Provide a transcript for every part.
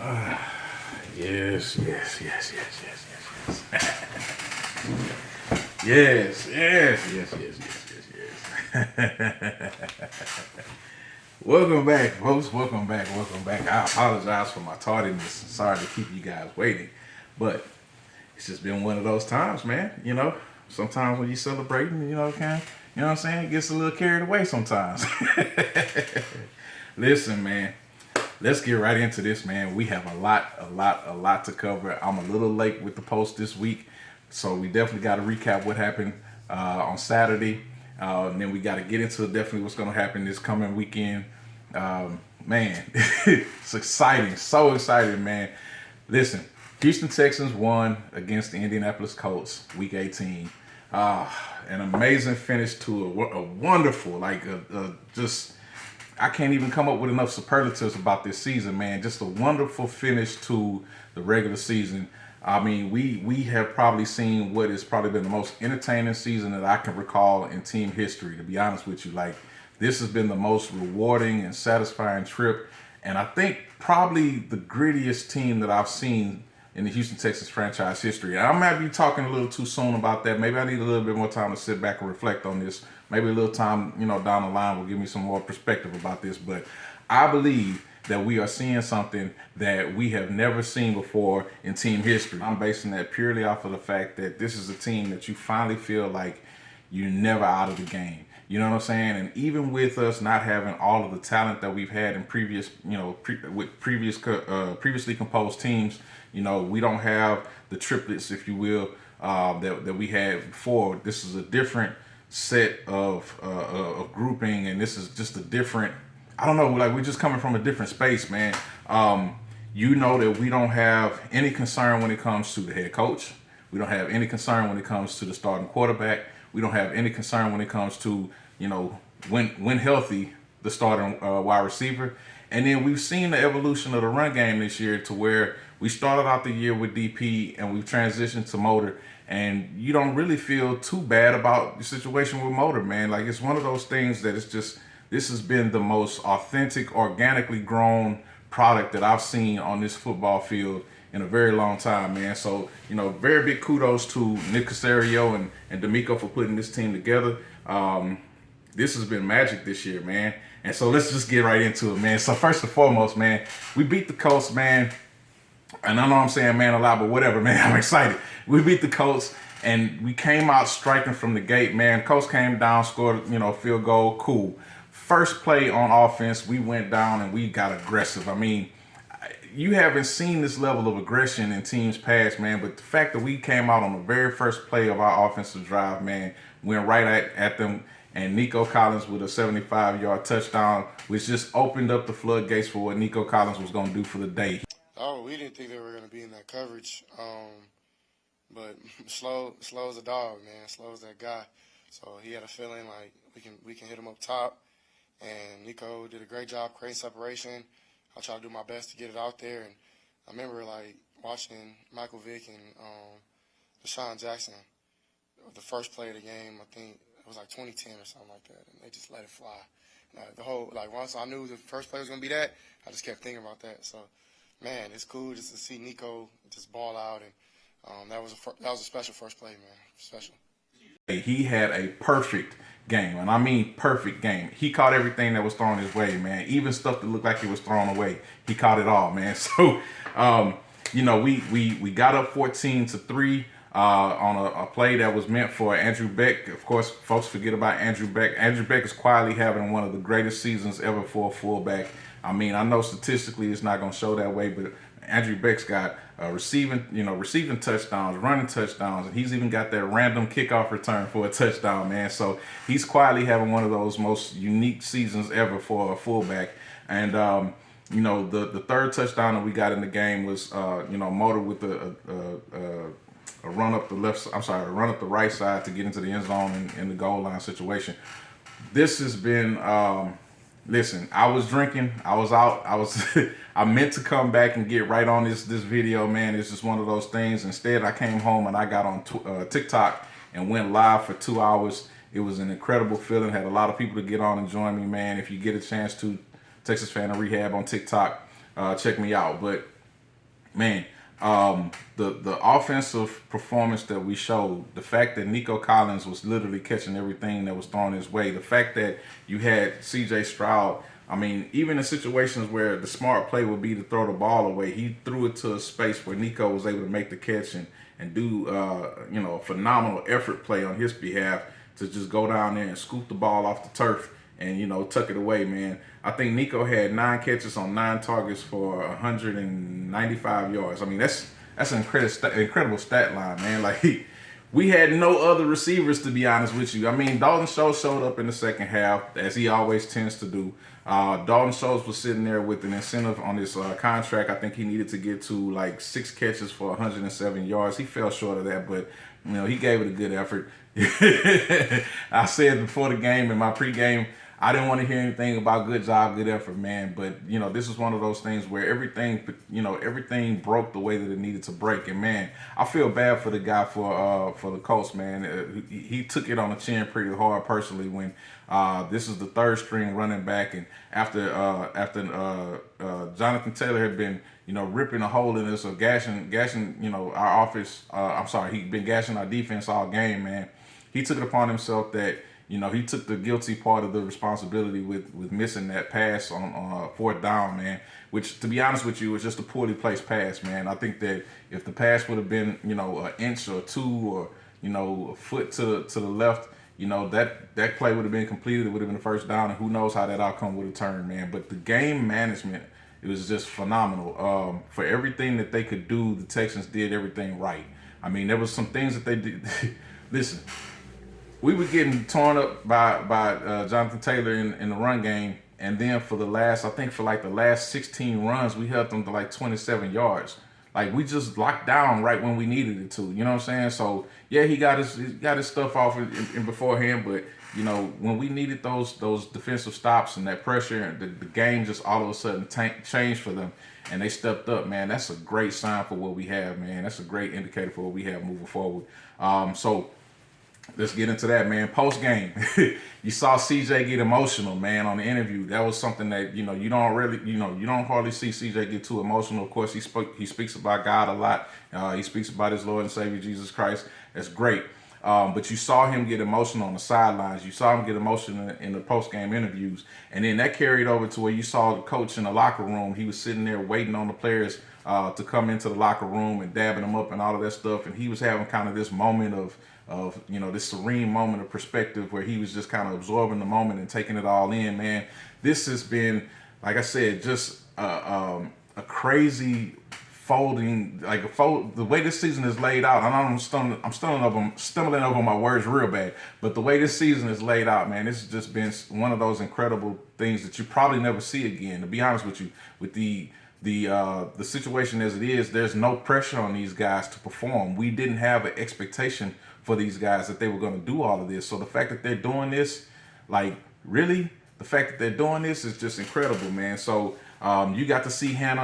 Yes, yes, yes, yes, yes, yes, yes. Yes, yes, yes, yes, yes, yes, yes. Welcome back, folks. Welcome back. Welcome back. I apologize for my tardiness. Sorry to keep you guys waiting, but it's just been one of those times, man. Sometimes when you're celebrating, you know what I'm saying, it gets a little carried away sometimes. Listen, man. Let's get right into this, man. We have a lot to cover. I'm a little late with the post this week, so we definitely got to recap what happened on Saturday. And then we got to get into definitely what's going to happen this coming weekend. Man, it's exciting. So excited, man. Listen, Houston Texans won against the Indianapolis Colts week 18. An amazing finish to a wonderful, just I can't even come up with enough superlatives about this season, man. Just a wonderful finish to the regular season. I mean, we have probably seen what has probably been the most entertaining season that I can recall in team history, to be honest with you. Like, this has been the most rewarding and satisfying trip. And I think probably the grittiest team that I've seen in the Houston Texans franchise history. I might be talking a little too soon about that. Maybe I need a little bit more time to sit back and reflect on this. Maybe a little time, down the line will give me some more perspective about this. But I believe that we are seeing something that we have never seen before in team history. I'm basing that purely off of the fact that this is a team that you finally feel like you're never out of the game. You know what I'm saying? And even with us not having all of the talent that we've had in previous, previously composed teams, we don't have the triplets, if you will, that we had before. This is a different set of grouping, and this is just a different. I don't know, like, we're just coming from a different space, man. That we don't have any concern when it comes to the head coach. We don't have any concern when it comes to the starting quarterback. We don't have any concern when it comes to, when healthy, the starting wide receiver. And then we've seen the evolution of the run game this year to where we started out the year with DP and we've transitioned to Motor. And you don't really feel too bad about the situation with Motor, man. Like, it's one of those things that it's just, this has been the most authentic, organically grown product that I've seen on this football field in a very long time, man. So, very big kudos to Nick Casario and D'Amico for putting this team together. This has been magic this year, man. And so let's just get right into it, man. So first and foremost, man, we beat the Colts, man. And I know I'm saying man a lot, but whatever, man. I'm excited. We beat the Colts, and we came out striking from the gate, man. Colts came down, scored, field goal, cool. First play on offense, we went down and we got aggressive. I mean, you haven't seen this level of aggression in teams past, man, but the fact that we came out on the very first play of our offensive drive, man, went right at them, and Nico Collins with a 75-yard touchdown, which just opened up the floodgates for what Nico Collins was going to do for the day. Oh, we didn't think they were going to be in that coverage, but slow as a dog, man. Slow as that guy. So he had a feeling like we can hit him up top, and Nico did a great job creating separation. I tried to do my best to get it out there, and I remember like watching Michael Vick and Deshaun Jackson. The first play of the game, I think it was like 2010 or something like that, and they just let it fly. Once I knew the first play was gonna be that, I just kept thinking about that. So, man, it's cool just to see Nico just ball out, and that was a special first play, man. Special. He had a perfect game, and I mean perfect game. He caught everything that was thrown his way, man. Even stuff that looked like it was thrown away, he caught it all, man. So, we got up 14-3 on a play that was meant for Andrew Beck. Of course, folks forget about Andrew Beck. Andrew Beck is quietly having one of the greatest seasons ever for a fullback. I mean, I know statistically it's not going to show that way, but Andrew Beck's got receiving touchdowns, running touchdowns, and he's even got that random kickoff return for a touchdown, man. So he's quietly having one of those most unique seasons ever for a fullback. And the third touchdown that we got in the game was Motor with a run up the run up the right side to get into the end zone in the goal line situation. This has been. Listen, I was drinking. I was out. I meant to come back and get right on this video, man. It's just one of those things. Instead, I came home and I got on TikTok and went live for 2 hours. It was an incredible feeling. Had a lot of people to get on and join me, man. If you get a chance to, Texas Fan in Rehab on TikTok, check me out. But Man, the offensive performance that we showed, the fact that Nico Collins was literally catching everything that was thrown his way, the fact that you had C.J. Stroud. I mean, even in situations where the smart play would be to throw the ball away, he threw it to a space where Nico was able to make the catch and do a phenomenal effort play on his behalf to just go down there and scoop the ball off the turf and tuck it away, man. I think Nico had 9 catches on 9 targets for 195 yards. I mean, that's an incredible stat line, man. Like we had no other receivers, to be honest with you. I mean, Dalton Schultz showed up in the second half, as he always tends to do. Dalton Schultz was sitting there with an incentive on his contract. I think he needed to get to like 6 catches for 107 yards. He fell short of that, but he gave it a good effort. I said before the game in my pregame, I didn't want to hear anything about good job, good effort, man. But this is one of those things where everything broke the way that it needed to break. And man, I feel bad for the guy for the Colts, man. He took it on the chin pretty hard personally when this is the third string running back, and after Jonathan Taylor had been ripping a hole in us or gashing our offense. I'm sorry, he'd been gashing our defense all game, man. He took it upon himself that he took the guilty part of the responsibility with missing that pass on fourth down, man. Which, to be honest with you, was just a poorly placed pass, man. I think that if the pass would have been an inch or two or a foot to the left, that play would have been completed. It would have been the first down, and who knows how that outcome would have turned, man. But the game management, it was just phenomenal. For everything that they could do, the Texans did everything right. I mean, there was some things that they did. Listen, we were getting torn up by Jonathan Taylor in the run game, and then for the last 16 runs, we held them to like 27 yards. Like we just locked down right when we needed it to. You know what I'm saying? So yeah, he got his stuff off in beforehand, but when we needed those defensive stops and that pressure, the game just all of a sudden changed for them, and they stepped up, man. That's a great sign for what we have, man. That's a great indicator for what we have moving forward. So let's get into that, man. Post game, you saw CJ get emotional, man, on the interview. That was something that you don't hardly see CJ get too emotional. Of course, he speaks about God a lot. He speaks about his Lord and Savior Jesus Christ. That's great. But you saw him get emotional on the sidelines. You saw him get emotional in the post game interviews, and then that carried over to where you saw the coach in the locker room. He was sitting there waiting on the players to come into the locker room and dabbing them up and all of that stuff. And he was having kind of this moment of this serene moment of perspective where he was just kind of absorbing the moment and taking it all in, man. This has been, like I said, just a crazy folding, the way this season is laid out. I know I'm stumbling over my words real bad, but the way this season is laid out, man, this has just been one of those incredible things that you probably never see again. To be honest with you, with the situation as it is, there's no pressure on these guys to perform. We didn't have an expectation for these guys that they were going to do all of this. So the fact that they're doing this, the fact that they're doing this is just incredible, man. So you got to see Hannah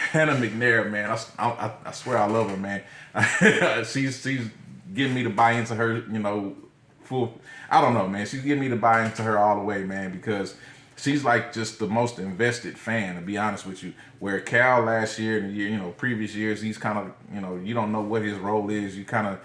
McNair, man. I swear I love her, man. she's getting me to buy into her, full. I don't know, man. She's getting me to buy into her all the way, man, because she's like just the most invested fan, to be honest with you. Where Cal last year and the year, previous years, he's kind of, you don't know what his role is. You kind of,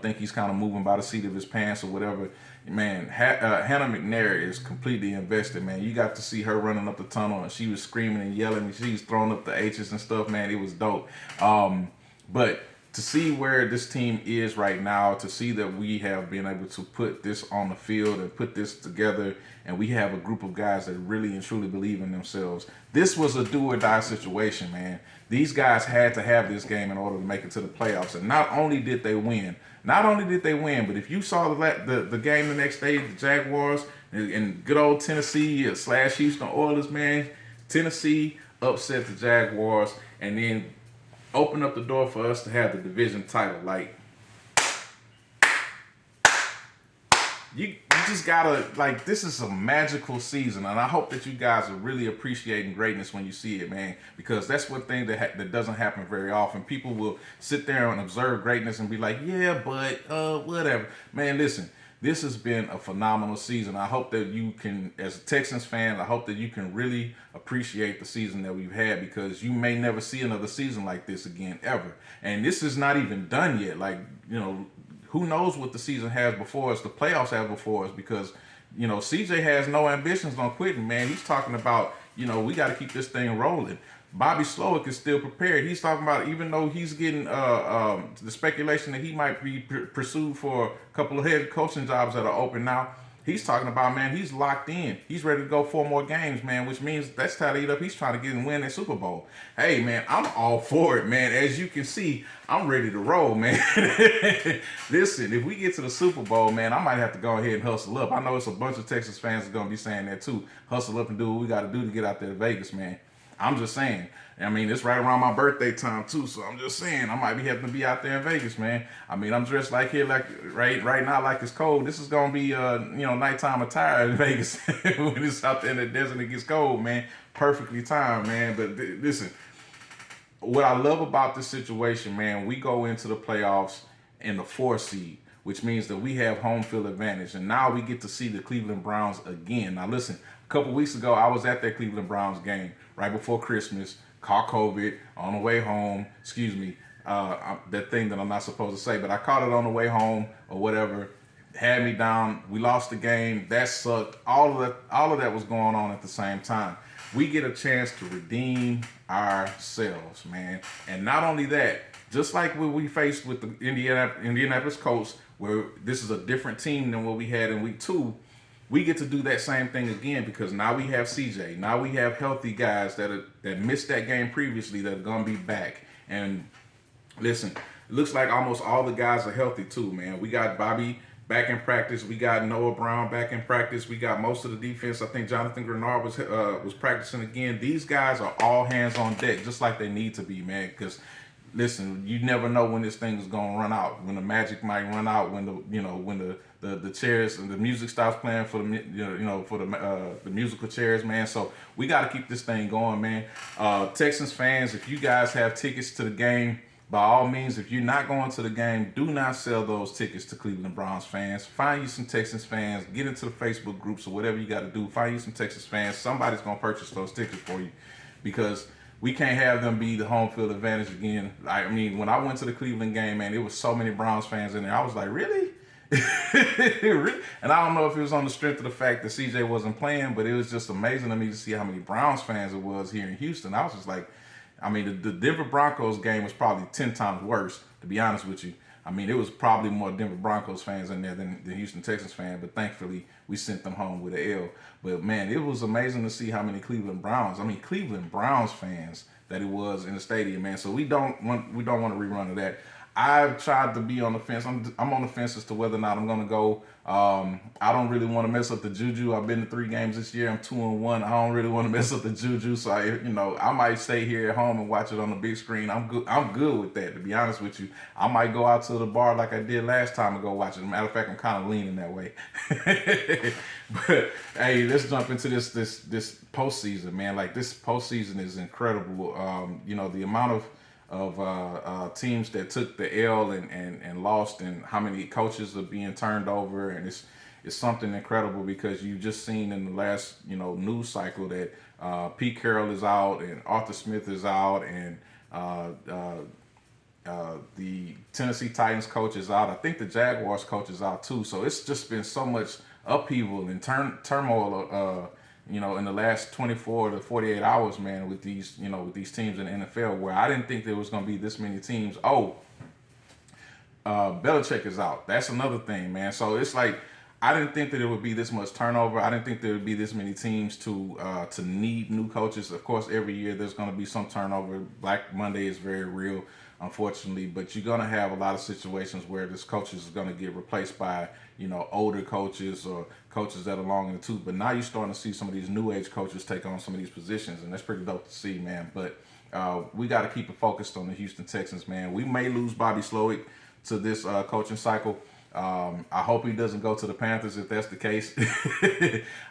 think he's kind of moving by the seat of his pants or whatever. Man, Hannah McNair is completely invested, man. You got to see her running up the tunnel, and she was screaming and yelling, and she was throwing up the H's and stuff, man. It was dope. But to see where this team is right now, to see that we have been able to put this on the field and put this together, and we have a group of guys that really and truly believe in themselves. This was a do or die situation, man. These guys had to have this game in order to make it to the playoffs. And not only did they win, but if you saw the game the next day, the Jaguars and good old Tennessee / Houston Oilers, man, Tennessee upset the Jaguars and then opened up the door for us to have the division title. Like, you just gotta, this is a magical season, and I hope that you guys are really appreciating greatness when you see it, man, because that's one thing that doesn't happen very often. People will sit there and observe greatness and be like, yeah, but whatever. Man, listen, this has been a phenomenal season. I hope that you can, as a Texans fan, I hope that you can really appreciate the season that we've had, because you may never see another season like this again ever. And this is not even done yet. Like, who knows what the season has before us, the playoffs have before us, because CJ has no ambitions on quitting, man. He's talking about, we got to keep this thing rolling. Bobby Slowick is still prepared. He's talking about, even though he's getting the speculation that he might be pursued for a couple of head coaching jobs that are open now, he's talking about, man, he's locked in. He's ready to go 4 more games, man, which means that's tallied up. He's trying to get and win that Super Bowl. Hey, man, I'm all for it, man. As you can see, I'm ready to roll, man. Listen, if we get to the Super Bowl, man, I might have to go ahead and hustle up. I know it's a bunch of Texas fans that are going to be saying that too. Hustle up and do what we got to do to get out there to Vegas, man. I'm just saying. I mean, it's right around my birthday time too, so I'm just saying I might be having to be out there in Vegas, man. I mean, I'm dressed like here, like right now, like it's cold. This is gonna be nighttime attire in Vegas when it's out there in the desert and it gets cold, man. Perfectly timed, man. But listen, what I love about this situation, man, we go into the playoffs in the 4 seed, which means that we have home field advantage, and now we get to see the Cleveland Browns again. Now, listen, a couple weeks ago, I was at that Cleveland Browns game right before Christmas. Caught COVID on the way home. Excuse me, that thing that I'm not supposed to say, but I caught it on the way home or whatever. Had me down. We lost the game. That sucked. All of that was going on at the same time. We get a chance to redeem ourselves, man. And not only that, just like what we faced with the Indianapolis Colts, where this is a different team than what we had in week 2. We get to do that same thing again, because now we have CJ. Now we have healthy guys that missed that game previously that are going to be back. And listen, it looks like almost all the guys are healthy too, man. We got Bobby back in practice. We got Noah Brown back in practice. We got most of the defense. I think Jonathan Grenard was practicing again. These guys are all hands on deck, just like they need to be, man, because listen, you never know when this thing is gonna run out. When the magic might run out. When the chairs and the music stops playing for the musical chairs, man. So we got to keep this thing going, man. Texans fans, if you guys have tickets to the game, by all means, if you're not going to the game, do not sell those tickets to Cleveland Browns fans. Find you some Texans fans. Get into the Facebook groups or whatever you got to do. Find you some Texas fans. Somebody's gonna purchase those tickets for you, because we can't have them be the home field advantage again. I mean, when I went to the Cleveland game, man, there was so many Browns fans in there. I was like, really? Really? And I don't know if it was on the strength of the fact that CJ wasn't playing, but it was just amazing to me to see how many Browns fans it was here in Houston. I was just like, I mean, the Denver Broncos game was probably 10 times worse, to be honest with you. I mean, it was probably more Denver Broncos fans in there than Houston Texans fans, but thankfully we sent them home with an L. But man, it was amazing to see how many Cleveland Browns fans that it was in the stadium, man. So we don't want a rerun of that. I've tried to be on the fence. I'm on the fence as to whether or not I'm going to go. I don't really want to mess up the juju. I've been to 3 games this year. I'm 2-1. I don't really want to mess up the juju. So I might stay here at home and watch it on the big screen. I'm good with that, to be honest with you. I might go out to the bar like I did last time and go watch it. Matter of fact, I'm kind of leaning that way. But hey, let's jump into this postseason, man. Like, this postseason is incredible. The amount of teams that took the L and lost, and how many coaches are being turned over, and it's something incredible, because you've just seen in the last news cycle that Pete Carroll is out and Arthur Smith is out, and the Tennessee Titans coach is out. I think the Jaguars coach is out too. So it's just been so much upheaval and turmoil in the last 24 to 48 hours, man, with these teams in the NFL, where I didn't think there was going to be this many teams. Belichick is out. That's another thing, man. So it's like, I didn't think that it would be this much turnover. I didn't think there would be this many teams to need new coaches. Of course, every year there's going to be some turnover. Black Monday is very real, unfortunately, but you're going to have a lot of situations where this coaches is going to get replaced by older coaches or coaches that are long in the tooth. But now you're starting to see some of these new age coaches take on some of these positions, and that's pretty dope to see, man. But we got to keep it focused on the Houston Texans, man. We may lose Bobby Slowick to this coaching cycle. I hope he doesn't go to the Panthers if that's the case.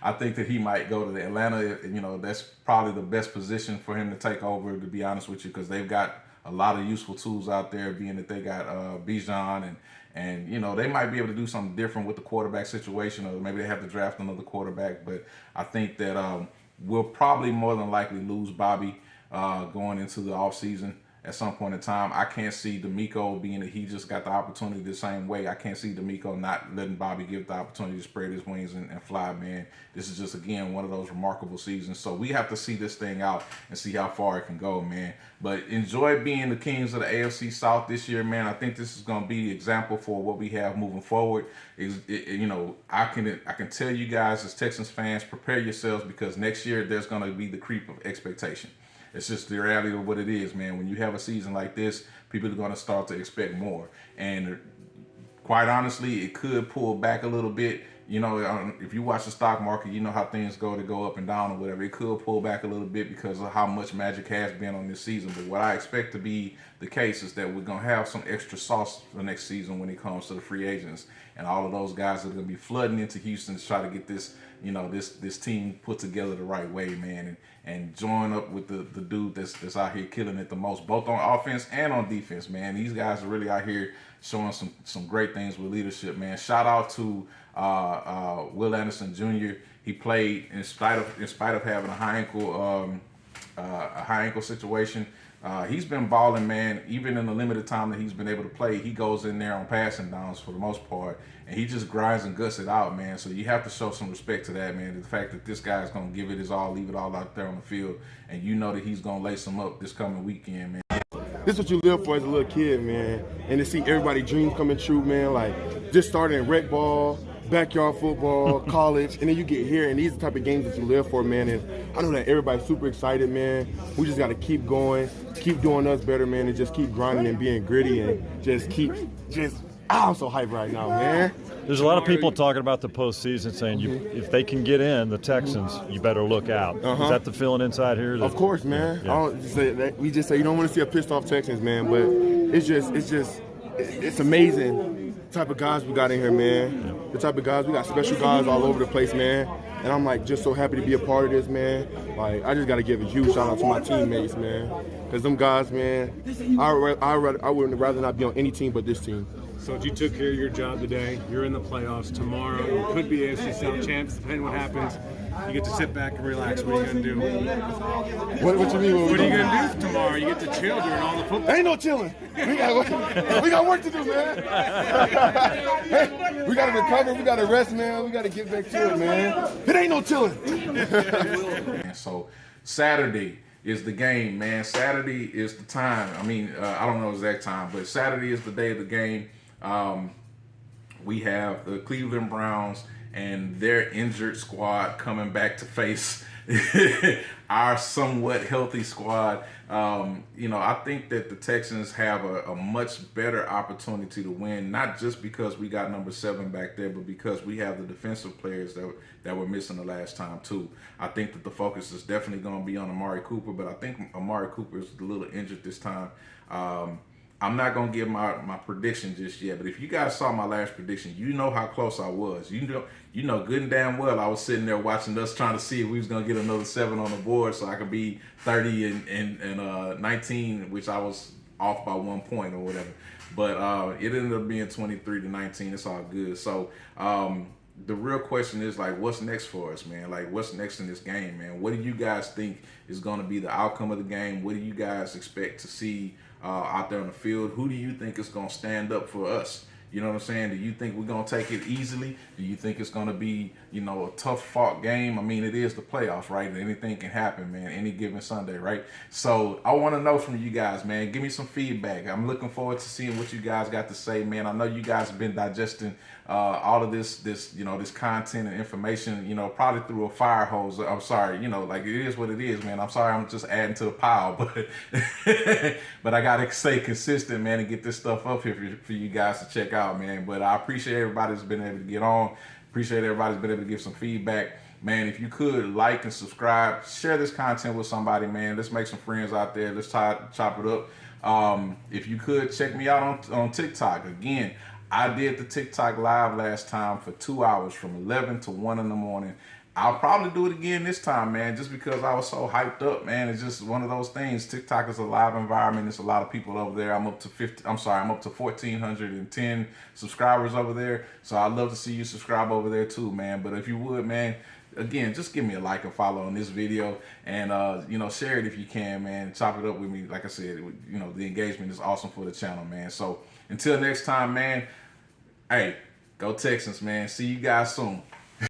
I think that he might go to Atlanta. That's probably the best position for him to take over, to be honest with you, because they've got a lot of useful tools out there, being that they got Bijan and you know, they might be able to do something different with the quarterback situation, or maybe they have to draft another quarterback. But I think that we'll probably more than likely lose Bobby going into the offseason at some point in time. I can't see D'Amico, being that he just got the opportunity the same way. I can't see D'Amico not letting Bobby give the opportunity to spread his wings and fly, man. This is just, again, one of those remarkable seasons. So we have to see this thing out and see how far it can go, man. But enjoy being the kings of the AFC South this year, man. I think this is going to be the example for what we have moving forward. You know, I can tell you guys as Texans fans, prepare yourselves, because next year there's going to be the creep of expectation. It's just the reality of what it is, man. When you have a season like this, people are going to start to expect more. And quite honestly, it could pull back a little bit. You know, if you watch the stock market, you know how things go up and down or whatever. It could pull back a little bit because of how much magic has been on this season. But what I expect to be the case is that we're going to have some extra sauce for next season when it comes to the free agents. And all of those guys are going to be flooding into Houston to try to get this, you know, this team put together the right way, man. And join up with the dude that's out here killing it the most, both on offense and on defense, man. These guys are really out here showing some great things with leadership, man. Shout out to Will Anderson Jr. He played in spite of having a high ankle situation. He's been balling, man. Even in the limited time that he's been able to play, he goes in there on passing downs for the most part, and he just grinds and guts it out, man. So you have to show some respect to that, man. The fact that this guy's going to give it his all, leave it all out there on the field, and you know that he's going to lace them up this coming weekend, man. This is what you live for as a little kid, man. And to see everybody's dreams coming true, man. Like, just starting in rec ball, backyard football, college, and then you get here, and these are the type of games that you live for, man. And I know that everybody's super excited, man. We just got to keep going, keep doing us better, man, and just keep grinding and being gritty and I'm so hyped right now, man. There's a lot of people talking about the postseason, saying if they can get in, the Texans, you better look out. Is that the feeling inside here? Of course, man. Yeah. I don't say that. We just say you don't want to see a pissed off Texans, man. But it's amazing the type of guys we got in here, man. Yeah. The type of guys, we got special guys all over the place, man. And I'm like just so happy to be a part of this, man. Like, I just got to give a huge shout out to my teammates, man. Because them guys, man, I would rather not be on any team but this team. So you took care of your job today. You're in the playoffs tomorrow. You could be AFC South champs, depending on what happens. You get to sit back and relax. What are you going to do? What you mean? What are you going to do tomorrow? You get to chill during all the football. Ain't no chilling. We got work to do, man. We got to recover. We got to rest, man. We got to get back to it, man. It ain't no chilling. So Saturday is the game, man. Saturday is the time. I mean, I don't know the exact time, but Saturday is the day of the game. We have the Cleveland Browns and their injured squad coming back to face our somewhat healthy squad. You know, I think that the Texans have a much better opportunity to win, not just because we got number 7 back there, but because we have the defensive players that were missing the last time too. I think that the focus is definitely going to be on Amari Cooper, but I think Amari Cooper is a little injured this time. I'm not going to give my prediction just yet, but if you guys saw my last prediction, you know how close I was. You know good and damn well I was sitting there watching us trying to see if we was going to get another 7 on the board so I could be 30 and 19, which I was off by 1 point or whatever. But it ended up being 23-19. It's all good. So the real question is, like, what's next for us, man? Like, what's next in this game, man? What do you guys think is going to be the outcome of the game? What do you guys expect to see out there on the field? Who do you think is going to stand up for us? You know what I'm saying? Do you think we're going to take it easily? Do you think it's going to be, you know, a tough fought game? I mean, it is the playoffs, right? Anything can happen, man, any given Sunday, right? So I want to know from you guys, man. Give me some feedback. I'm looking forward to seeing what you guys got to say, man. I know you guys have been digesting all of this, you know, this content and information, you know, probably through a fire hose. I'm sorry, you know, like, it is what it is, man. I'm sorry I'm just adding to the pile, but but I got to stay consistent, man, and get this stuff up here for you guys to check out, man. But I appreciate everybody that's been able to get on. Appreciate everybody's been able to give some feedback. Man, if you could like and subscribe, share this content with somebody, man. Let's make some friends out there. Let's chop it up. If you could, check me out on TikTok. Again, I did the TikTok live last time for 2 hours from 11 to 1 in the morning. I'll probably do it again this time, man, just because I was so hyped up, man. It's just one of those things. TikTok is a live environment. There's a lot of people over there. I'm up to 1,410 subscribers over there. So I'd love to see you subscribe over there too, man. But if you would, man, again, just give me a like and follow on this video, and share it if you can, man. Chop it up with me. Like I said, the engagement is awesome for the channel, man. So until next time, man, hey, go Texans, man. See you guys soon.